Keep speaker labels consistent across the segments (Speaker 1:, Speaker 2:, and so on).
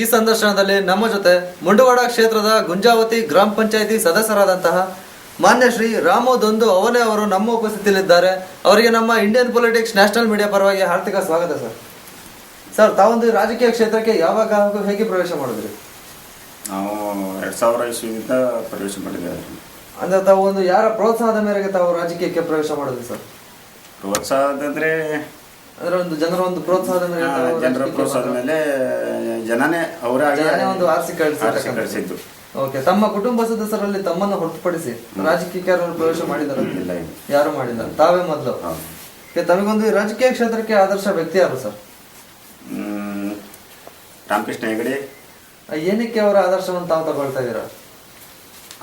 Speaker 1: ಈ ಸಂದರ್ಶನದಲ್ಲಿ ನಮ್ಮ ಜೊತೆ ಮುಂಡವಾಡ ಕ್ಷೇತ್ರದ ಗುಂಜಾವತಿ ಗ್ರಾಮ ಪಂಚಾಯಿತಿ ಸದಸ್ಯರಾದಂತಹ ಮಾನ್ಯ ಶ್ರೀ ರಾಮು ದೊಂದು ಅವನೇ ಅವರು ನಮ್ಮ ಉಪಸ್ಥಿತಿಯಲ್ಲಿದ್ದಾರೆ. ಅವರಿಗೆ ನಮ್ಮ ಇಂಡಿಯನ್ ಪೊಲಿಟಿಕ್ಸ್ ನ್ಯಾಷನಲ್ ಮೀಡಿಯಾ ಪರವಾಗಿ ಹಾರ್ದಿಕ ಸ್ವಾಗತ ಸರ್. ಸರ್, ತಾವೊಂದು ರಾಜಕೀಯ ಕ್ಷೇತ್ರಕ್ಕೆ ಯಾವಾಗ ಹಾಗೂ ಹೇಗೆ ಪ್ರವೇಶ ಮಾಡಿದ್ರಿ?
Speaker 2: ನಾವು 2000 ಇಸ್ವಿಯಿಂದ ಪ್ರವೇಶ ಮಾಡಿದ್ದೇವೆ.
Speaker 1: ಅಂದ್ರೆ ತಾವು ಒಂದು ಯಾರ ಪ್ರೋತ್ಸಾಹದ ಮೇರೆಗೆ ತಾವು ರಾಜಕೀಯಕ್ಕೆ ಪ್ರವೇಶ ಮಾಡಿದ್ರಿ ಸರ್?
Speaker 2: ಪ್ರೋತ್ಸಾಹದಂದ್ರೆ
Speaker 1: ಅಂದ್ರೆ ಒಂದು ಜನರ ಒಂದು ಪ್ರೋತ್ಸಾಹದ ಮೇಲೆ
Speaker 2: ಜನರ ಪ್ರೋತ್ಸಾಹದ ಮೇಲೆ ಜನನೇ ಅವರಾಗಿ
Speaker 1: ಒಂದು ಆರಿಸಿ
Speaker 2: ಕಳಿಸಿದ್ದು.
Speaker 1: ಓಕೆ, ತಮ್ಮ ಕುಟುಂಬ ಸದಸ್ಯರಲ್ಲಿ ತಮ್ಮನ್ನು ಹೊರತುಪಡಿಸಿ ರಾಜಕೀಯಕ್ಕೆ ಯಾರು ಪ್ರವೇಶ ಮಾಡಿದಾರ?
Speaker 2: ಇಲ್ಲ,
Speaker 1: ಯಾರು ಮಾಡಿಲ್ಲ, ತಾವೇ ಮೊದಲು. ತಮಗೊಂದು ರಾಜಕೀಯ ಕ್ಷೇತ್ರಕ್ಕೆ ಆದರ್ಶ ವ್ಯಕ್ತಿ ಯಾರು ಸರ್?
Speaker 2: ರಾಮಕೃಷ್ಣ ಹೆಗಡೆ.
Speaker 1: ಏನಕ್ಕೆ ಅವರ ಆದರ್ಶವನ್ನು ತಾವು ತಗೊಳ್ತಾ ಇದ್ದೀರಾ?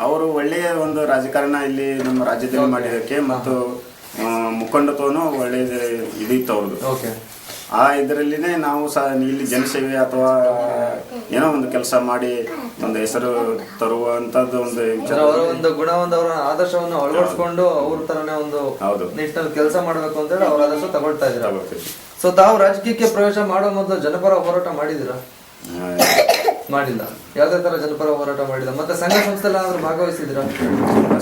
Speaker 2: ಅವರು ಒಳ್ಳೆಯ ಒಂದು ರಾಜಕಾರಣ ಇಲ್ಲಿ ನಮ್ಮ ರಾಜ್ಯದಲ್ಲಿ ಮಾಡಿದಕ್ಕೆ ಮತ್ತು ಮುಖಂಡತ್ವನು ಒಳ್ಳೆಯ ಇದಿತ್ತು ಅವ್ರದ್ದು. ಆ ಇದರಲ್ಲಿನೇ ನಾವು ಸಹ ಇಲ್ಲಿ ಜನಸೇವೆ ಅಥವಾ ಏನೋ ಒಂದು ಕೆಲಸ ಮಾಡಿ ಒಂದು ಹೆಸರು ತರುವಂತದ್ದು
Speaker 1: ಒಂದು ಗುಣವನ್ನು ಅವರ ಆದರ್ಶವನ್ನು ಅಳವಡಿಸಿಕೊಂಡು ಅವ್ರ ತರನೇ ಒಂದು ನಿಟ್ಟಿನಲ್ಲಿ ಕೆಲಸ ಮಾಡಬೇಕು ಅಂತ ಹೇಳಿ ಅವ್ರ ಆದರ್ಶ ತಗೊಳ್ತಾ ಇದ್ದಾರೆ. ಸೊ ತಾವು ರಾಜಕೀಯಕ್ಕೆ ಪ್ರವೇಶ ಮಾಡೋ ಮೊದಲು ಜನಪರ ಹೋರಾಟ ಮಾಡಿದಿರಾ? ಮಾಡಿಲ್ಲ. ಯಾವ್ದೇ ತರ ಜನಪರ ಹೋರಾಟ ಮಾಡಿಲ್ಲ. ಮತ್ತೆ ಸಂಘ ಸಂಸ್ಥೆಯಲ್ಲಿ ಏನಾದ್ರು ಭಾಗವಹಿಸಿದಿರಾ?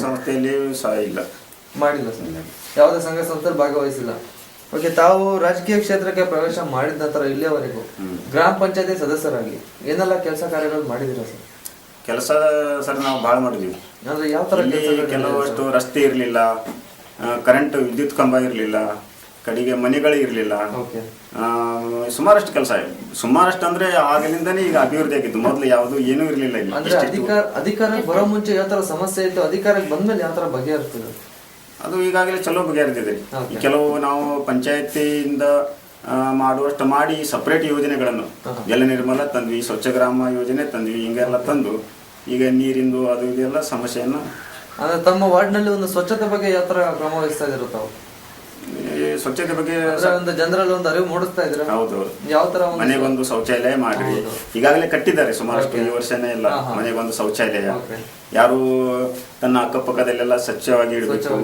Speaker 2: ಸಂಸ್ಥೆಯಲ್ಲಿ ಸಹ ಇಲ್ಲ,
Speaker 1: ಮಾಡಿಲ್ಲ ಸರ್. ಯಾವುದೇ ಸಂಘ ಸಂಸ್ಥೆಯಲ್ಲಿ ಭಾಗವಹಿಸಿಲ್ಲ. ಓಕೆ, ತಾವು ರಾಜಕೀಯ ಕ್ಷೇತ್ರಕ್ಕೆ ಪ್ರವೇಶ ಮಾಡಿದ ನಂತರ ಇಲ್ಲಿಯವರೆಗೂ ಗ್ರಾಮ ಪಂಚಾಯತಿ ಸದಸ್ಯರಾಗಿ ಏನೆಲ್ಲ ಕೆಲಸ ಕಾರ್ಯಗಳು ಮಾಡಿದಿರಾ ಸರ್?
Speaker 2: ಕೆಲಸ ಸರ್ ನಾವು ಭಾಳ ಮಾಡಿದ್ವಿ.
Speaker 1: ಅಂದ್ರೆ ಯಾವ ತರ
Speaker 2: ಕೆಲವಷ್ಟು ರಸ್ತೆ ಇರಲಿಲ್ಲ, ಕರೆಂಟ್ ವಿದ್ಯುತ್ ಕಂಬ ಇರಲಿಲ್ಲ, ಕಡೆಗೆ ಮನೆಗಳು ಇರಲಿಲ್ಲ, ಸುಮಾರಷ್ಟು ಕೆಲಸ. ಸುಮಾರಷ್ಟು ಅಂದ್ರೆ ಆಗಲಿಂದನೇ ಈಗ ಅಭಿವೃದ್ಧಿ ಆಗಿದ್ದು. ಮೊದಲು ಯಾವುದು ಏನೂ ಇರಲಿಲ್ಲ.
Speaker 1: ಅಂದ್ರೆ ಅಧಿಕಾರಕ್ಕೆ ಬರೋ ಮುಂಚೆ ಯಾವ ತರ ಸಮಸ್ಯೆ ಇತ್ತು, ಅಧಿಕಾರಕ್ಕೆ ಬಂದ್ಮೇಲೆ ಯಾವ ತರ ಬಗೆಹರಿಸ್ತದೆ?
Speaker 2: ಅದು ಈಗಾಗಲೇ ಚಲೋ ಬಗೆಹರಿದಿದೆ. ಕೆಲವು ನಾವು ಪಂಚಾಯತಿಯಿಂದ ಮಾಡುವಷ್ಟು ಮಾಡಿ ಸಪರೇಟ್ ಯೋಜನೆಗಳನ್ನು ಜಲ ನಿರ್ಮಲ ತಂದ್ವಿ, ಸ್ವಚ್ಛ ಗ್ರಾಮ ಯೋಜನೆ ತಂದ್ವಿ, ಹಿಂಗೆಲ್ಲ ತಂದು ಈಗ ನೀರಿಂದು ಅದು ಇದೆಲ್ಲ ಸಮಸ್ಯೆಯನ್ನು.
Speaker 1: ಅಂದ್ರೆ ತಮ್ಮ ವಾರ್ಡ್ನಲ್ಲಿ ಒಂದು ಸ್ವಚ್ಛತೆ ಬಗ್ಗೆ ಯಾವ ತರ ಕ್ರಮ ವಹಿಸ್ತಾ ಇದ್ರು ತಾವು?
Speaker 2: ಸ್ವಚ್ಛತೆ ಬಗ್ಗೆ
Speaker 1: ಒಂದು ಜನರಲ್ಲಿ ಒಂದು ಅರಿವು ಮೂಡಿಸ್ತಾ ಇದ್ರೆ?
Speaker 2: ಹೌದು.
Speaker 1: ಯಾವ ತರ
Speaker 2: ಮನೆಗೊಂದು ಶೌಚಾಲಯ ಮಾಡ್ರಿ, ಈಗಾಗಲೇ ಕಟ್ಟಿದ್ದಾರೆ ಸುಮಾರಷ್ಟು. ಈ ವರ್ಷನೇ ಇಲ್ಲ, ಮನೆಗೊಂದು ಶೌಚಾಲಯ. ಯಾರು ತನ್ನ ಅಕ್ಕಪಕ್ಕದಲ್ಲೆಲ್ಲ ಸ್ವಚ್ಛವಾಗಿ ಇಡಬೇಕು,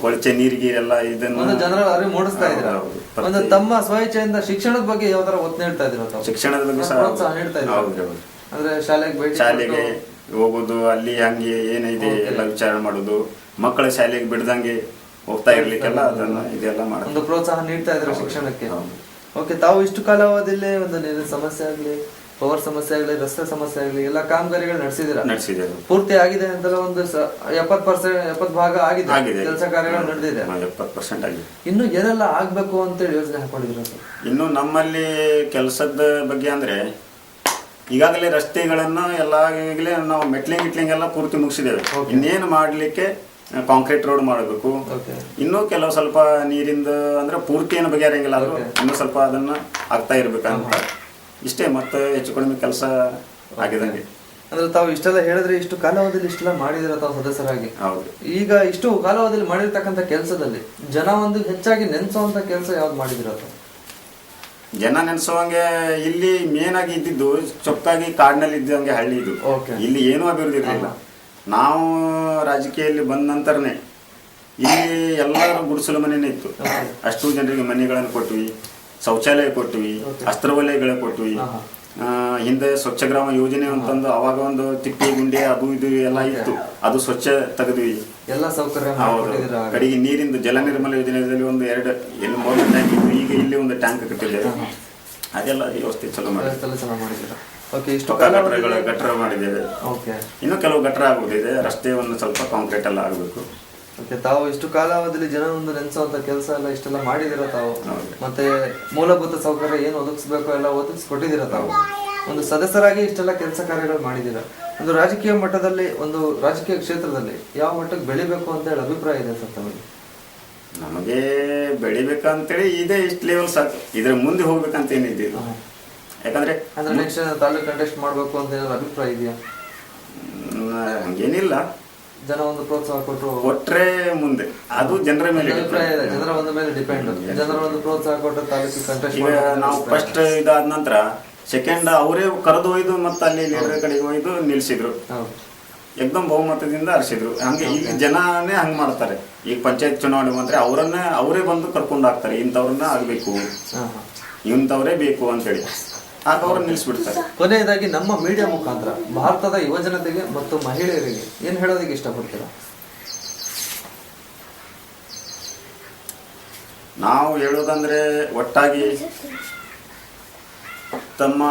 Speaker 2: ಕೊಳಚೆ ನೀರಿಗೆಲ್ಲ ಇದನ್ನು
Speaker 1: ಜನರ ಅರಿವು ಮೂಡಿಸ್ತಾ ಇದ್ರೆ. ಒಂದು ತಮ್ಮ ಸ್ವಇಚ್ಛೆಯಿಂದ ಶಿಕ್ಷಣದ ಬಗ್ಗೆ ಯಾವ ತರ ಒತ್ತು ನೀಡ್ತಾ ಇದ್ರು?
Speaker 2: ಶಿಕ್ಷಣದ ಬಗ್ಗೆ
Speaker 1: ಪ್ರೋತ್ಸಾಹ ನೀಡ್ತಾ ಇದ್ರು. ಅಂದ್ರೆ ಶಾಲೆಗೆ
Speaker 2: ಹೋಗುದು, ಅಲ್ಲಿ ಹಂಗೆ ಏನಿದೆ ಎಲ್ಲ ವಿಚಾರ ಮಾಡುದು, ಮಕ್ಕಳ ಶಾಲೆಗೆ ಬಿಡ್ದಂಗೆ ಹೋಗ್ತಾ ಇರ್ಲಿಕ್ಕೆಲ್ಲ ಅದನ್ನ ಇದೆಲ್ಲ ಮಾಡಿ
Speaker 1: ಒಂದು ಪ್ರೋತ್ಸಾಹ ನೀಡ್ತಾ ಇದ್ರೆ ಶಿಕ್ಷಣಕ್ಕೆ. ಓಕೆ, ತಾವು ಇಷ್ಟು ಕಾಲಾವಧಿಯಲ್ಲಿ ಒಂದು ನೀರಿನ ಸಮಸ್ಯೆ ಆಗ್ಲಿ, ಪವರ್ ಸಮಸ್ಯೆ ಆಗ್ಲಿ, ರಸ್ತೆ ಸಮಸ್ಯೆ ಆಗ್ಲಿ ಎಲ್ಲ ಕಾಮಗಾರಿಗಳು ನಡೆಸಿದ್ರೆ ಪೂರ್ತಿ ಆಗಿದೆ ಅಂತ ಒಂದು 70% ಭಾಗ ಆಗಿದೆ, ಕೆಲಸ ಕಾರ್ಯಗಳು ನಡೆದಿದೆ.
Speaker 2: 70% ಆಗಿದೆ.
Speaker 1: ಇನ್ನು ಏನೆಲ್ಲ ಆಗ್ಬೇಕು ಅಂತೇಳಿ ಯೋಜನೆ ಹಾಕೊಂಡಿದ್ರ ಸರ್?
Speaker 2: ಇನ್ನು ನಮ್ಮಲ್ಲಿ ಕೆಲಸದ ಬಗ್ಗೆ ಅಂದ್ರೆ ಈಗಾಗಲೇ ರಸ್ತೆಗಳನ್ನ ಎಲ್ಲ ಈಗಲೇ ನಾವು ಮೆಟ್ಲಿಂಗ್ ಎಲ್ಲ ಪೂರ್ತಿ ಮುಗಿಸಿದ್ದೇವೆ. ಇನ್ನೇನು ಮಾಡ್ಲಿಕ್ಕೆ ಕಾಂಕ್ರೀಟ್ ರೋಡ್ ಮಾಡಬೇಕು. ಇನ್ನೂ ಕೆಲವು ಸ್ವಲ್ಪ ನೀರಿಂದ ಅಂದ್ರೆ ಪೂರ್ತಿ ಏನು ಬಗೆಹರಂಗಿಲ್ಲ, ಆದ್ರೂ ಇನ್ನೂ ಸ್ವಲ್ಪ ಅದನ್ನ ಆಗ್ತಾ ಇರ್ಬೇಕಂತ ಇಷ್ಟೇ. ಮತ್ತೆ ಹೆಚ್ಚು ಕಡಿಮೆ ಕೆಲಸ ಆಗಿದಂಗೆ.
Speaker 1: ಅಂದ್ರೆ ತಾವು ಇಷ್ಟೆಲ್ಲ ಹೇಳಿದ್ರೆ ಇಷ್ಟು ಕಾಲಾವಧಿಯಲ್ಲಿ ಇಷ್ಟೆಲ್ಲ ಮಾಡಿದಿರ ತಾವು ಸದಸ್ಯರಾಗಿ.
Speaker 2: ಹೌದು.
Speaker 1: ಈಗ ಇಷ್ಟು ಕಾಲಾವಧಿಯಲ್ಲಿ ಮಾಡಿರ್ತಕ್ಕಂಥ ಕೆಲಸದಲ್ಲಿ ಜನ ಒಂದು ಹೆಚ್ಚಾಗಿ ನೆನೆಸುವಂತ ಕೆಲಸ ಯಾವ್ದು ಮಾಡಿದಿರ?
Speaker 2: ಜನ ನೆನೆಸುವಂಗೆ ಇಲ್ಲಿ ಮೇನ್ ಆಗಿ ಇದ್ದಿದ್ದು ಚೊಕ್ಕಾಗಿ ಕಾಡಿನಲ್ಲಿ ಇದ್ದಂಗೆ ಹಳ್ಳಿ ಇದು. ಇಲ್ಲಿ ಏನೂ ಅಭಿವೃದ್ಧಿ ಇರಲಿಲ್ಲ. ನಾವು ರಾಜಕೀಯದಲ್ಲಿ ಬಂದ ನಂತರನೇ ಇಲ್ಲಿ ಎಲ್ಲರೂ ಗುಡಿಸಲು ಮನೆಯೇ ಇತ್ತು. ಅಷ್ಟು ಜನರಿಗೆ ಮನೆಗಳನ್ನು ಕೊಟ್ವಿ, ಶೌಚಾಲಯ ಕೊಟ್ವಿ, ಅಸ್ತ್ರವಲಯಗಳ ಕೊಟ್ವಿ. ಹಿಂದೆ ಸ್ವಚ್ಛ ಗ್ರಾಮ ಯೋಜನೆ ಅಂತಂದು ಅವಾಗ ಒಂದು ತಿಪ್ಪಿ ಗುಂಡೆ ಅದು ಇದು ಎಲ್ಲ ಇತ್ತು, ಅದು ಸ್ವಚ್ಛ ತೆಗೆದ್ವಿ.
Speaker 1: ಎಲ್ಲ ಸೌಕರ್ಯ.
Speaker 2: ಕಡೆಗೆ ನೀರಿಂದು ಜಲ ನಿರ್ಮಲ ಯೋಜನೆಯಲ್ಲಿ ಒಂದು 2 ಟ್ಯಾಂಕ್ ಇತ್ತು, ಈಗ ಇಲ್ಲಿ ಒಂದು ಟ್ಯಾಂಕ್ ಕಟ್ಟಿದ್ದೇವೆ. ಅದೆಲ್ಲ ವ್ಯವಸ್ಥೆ ಚಲೋ ಮಾಡಿದ್ದೀರಾ? ಗಟ್ರ ಮಾಡಿದ್ದೇವೆ. ಇನ್ನು ಕೆಲವು ಗಟ್ರ ಆಗುವುದಿದೆ, ರಸ್ತೆಯನ್ನು ಸ್ವಲ್ಪ ಕಾಂಕ್ರೀಟ್ ಎಲ್ಲ ಆಗಬೇಕು.
Speaker 1: ತಾವು ಇಷ್ಟು ಕಾಲಾವಧಿಯಲ್ಲಿ ಜನ ಒಂದು ನೆನೆಸುವಂತ ಕೆಲಸ ಎಲ್ಲ ಇಷ್ಟೆಲ್ಲ ಮಾಡಿದಿರ ತಾವು. ಮತ್ತೆ ಮೂಲಭೂತ ಸೌಕರ್ಯ ಏನು ಒದಗಿಸ್ಬೇಕು ಎಲ್ಲ ಒದಗಿಸ್ಕೊಟ್ಟಿದ್ದೀರ ತಾವು. ಒಂದು ಸದಸ್ಯರಾಗಿ ಇಷ್ಟೆಲ್ಲ ಕೆಲಸ ಕಾರ್ಯಗಳು ಮಾಡಿದ್ದೀರ. ಒಂದು ರಾಜಕೀಯ ಮಟ್ಟದಲ್ಲಿ, ಒಂದು ರಾಜಕೀಯ ಕ್ಷೇತ್ರದಲ್ಲಿ ಯಾವ ಮಟ್ಟಕ್ಕೆ ಬೆಳಿಬೇಕು ಅಂತ ಹೇಳಿ ಅಭಿಪ್ರಾಯ ಇದೆ ಸರ್ ತಮಗೆ?
Speaker 2: ನಮಗೆ ಬೆಳಿಬೇಕಂತೇಳಿ ಇದೆ, ಇಷ್ಟು ಲೆವೆಲ್ ಸಾಕು. ಇದ್ರ ಮುಂದೆ ಹೋಗ್ಬೇಕಂತ ಏನಿದ್ದೀವಿ. ಯಾಕಂದ್ರೆ
Speaker 1: ನೆಕ್ಸ್ಟ್ ತಾಲೂಕು ಕಂಟೆಸ್ಟ್ ಮಾಡ್ಬೇಕು ಅಂತ ಏನಾದ್ರು ಅಭಿಪ್ರಾಯ ಇದೆಯಾ?
Speaker 2: ಹಂಗೇನಿಲ್ಲ,
Speaker 1: ಜನ ಒಂದು ಪ್ರೋತ್ಸಾಹ
Speaker 2: ಕೊಟ್ರೆ ಮುಂದೆ ಅದು ಜನರ ಮೇಲೆ
Speaker 1: ಅಭಿಪ್ರಾಯ ಇದೆ. ಜನರ ಒಂದು ಮೇಲೆ ಡಿಪೆಂಡ್. ಜನರ ಒಂದು ಪ್ರೋತ್ಸಾಹ ಕೊಟ್ಟರೆ ತಾಲೂಕು ಕಂಟೆಸ್ಟ್.
Speaker 2: ಈಗ ನಾವು ಫಸ್ಟ್ ಇದಾದ ನಂತರ ಸೆಕೆಂಡ್ ಅವರೇ ಕರೆದು ಒಯ್ದು ಮತ್ತೆ ಅಲ್ಲಿ ಲೀಡರ್ ಕಡೆಗೆ ಒಯ್ದು ನಿಲ್ಸಿದ್ರು, ಏಕದಮ್ ಬಹುಮತದಿಂದ ಹರಿಸಿದ್ರು. ಹಂಗೆ ಈಗ ಜನನೇ ಹಂಗ್ ಮಾಡ್ತಾರೆ. ಈಗ ಪಂಚಾಯತ್ ಚುನಾವಣೆ ಬಂದ್ರೆ ಅವರೇ ಬಂದು ಕರ್ಕೊಂಡು ಹಾಕ್ತಾರೆ, ಇಂಥವ್ರನ್ನ ಆಗ್ಬೇಕು, ಇಂಥವ್ರೇ ಬೇಕು ಅಂತೇಳಿ. ಆಗ ಅವ್ರನ್ನ ನಿಲ್ಲಿಸ್ಬಿಡ್ತಾರೆ.
Speaker 1: ಕೊನೆಯದಾಗಿ ನಮ್ಮ ಮೀಡಿಯಾ ಮುಖಾಂತರ ಭಾರತದ ಯುವಜನತೆಗೆ ಮತ್ತು ಮಹಿಳೆಯರಿಗೆ ಏನ್ ಹೇಳೋದಕ್ಕೆ ಇಷ್ಟಪಡ್ತೀರಾ?
Speaker 2: ನಾವು ಹೇಳೋದಂದ್ರೆ ಒಟ್ಟಾಗಿ ತಮ್ಮ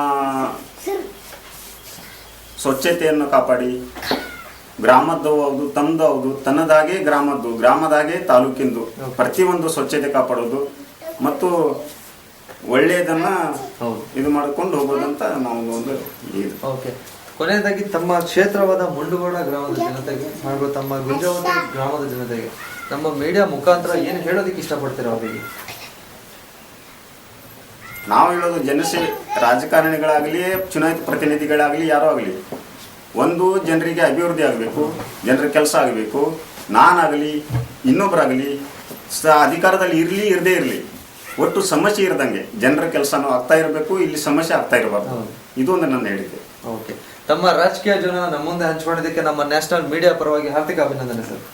Speaker 2: ಸ್ವಚ್ಛತೆಯನ್ನು ಕಾಪಾಡಿ, ಗ್ರಾಮದ್ದು ಹೌದು, ತಮ್ಮದು ಹೌದು, ತನ್ನದಾಗೆ ಗ್ರಾಮದ್ದು, ಗ್ರಾಮದಾಗೆ ತಾಲೂಕಿಂದು ಪ್ರತಿಯೊಂದು ಸ್ವಚ್ಛತೆ ಕಾಪಾಡೋದು ಮತ್ತು ಒಳ್ಳೆಯದನ್ನ ಇದು ಮಾಡಿಕೊಂಡು ಹೋಗೋದಂತ ನಾವು ಒಂದು ಇದು.
Speaker 1: ಓಕೆ, ಕೊನೆಯದಾಗಿ ತಮ್ಮ ಕ್ಷೇತ್ರವಾದ ಮುಂಡಗೋಡ ಗ್ರಾಮದ ಜನತೆಗೆ ಹಾಗೂ ತಮ್ಮ ಗುಂಜಾವತಿ ಗ್ರಾಮದ ಜನತೆಗೆ ನಮ್ಮ ಮೀಡಿಯಾ ಮುಖಾಂತರ ಏನು ಹೇಳೋದಕ್ಕೆ ಇಷ್ಟಪಡ್ತೀರಾ ಅವರಿಗೆ?
Speaker 2: ನಾವು ಹೇಳೋದು ಜನಸೇವೆ, ರಾಜಕಾರಣಿಗಳಾಗಲಿ ಚುನಾಯಿತ ಪ್ರತಿನಿಧಿಗಳಾಗಲಿ ಯಾರೋ ಆಗಲಿ, ಒಂದು ಜನರಿಗೆ ಅಭಿವೃದ್ಧಿ ಆಗಬೇಕು, ಜನರ ಕೆಲಸ ಆಗಬೇಕು. ನಾನಾಗಲಿ ಇನ್ನೊಬ್ಬರಾಗಲಿ ಅಧಿಕಾರದಲ್ಲಿ ಇರಲಿ ಇರದೇ ಇರಲಿ, ಒಟ್ಟು ಸಮಸ್ಯೆ ಇರದಂಗೆ ಜನರ ಕೆಲಸನೂ ಆಗ್ತಾ ಇರಬೇಕು, ಇಲ್ಲಿ ಸಮಸ್ಯೆ ಆಗ್ತಾ ಇರಬಾರ್ದು. ಇದು ಒಂದು ನನ್ನ ಹೇಳಿಕೆ.
Speaker 1: ಓಕೆ, ತಮ್ಮ ರಾಜಕೀಯ ಜೀವನ ನಮ್ಮ ಮುಂದೆ ಹಂಚಿಕೊಂಡಿದ್ದಕ್ಕೆ ನಮ್ಮ ನ್ಯಾಷನಲ್ ಮೀಡಿಯಾ ಪರವಾಗಿ ಹಾರ್ದಿಕ ಅಭಿನಂದನೆ ಸರ್.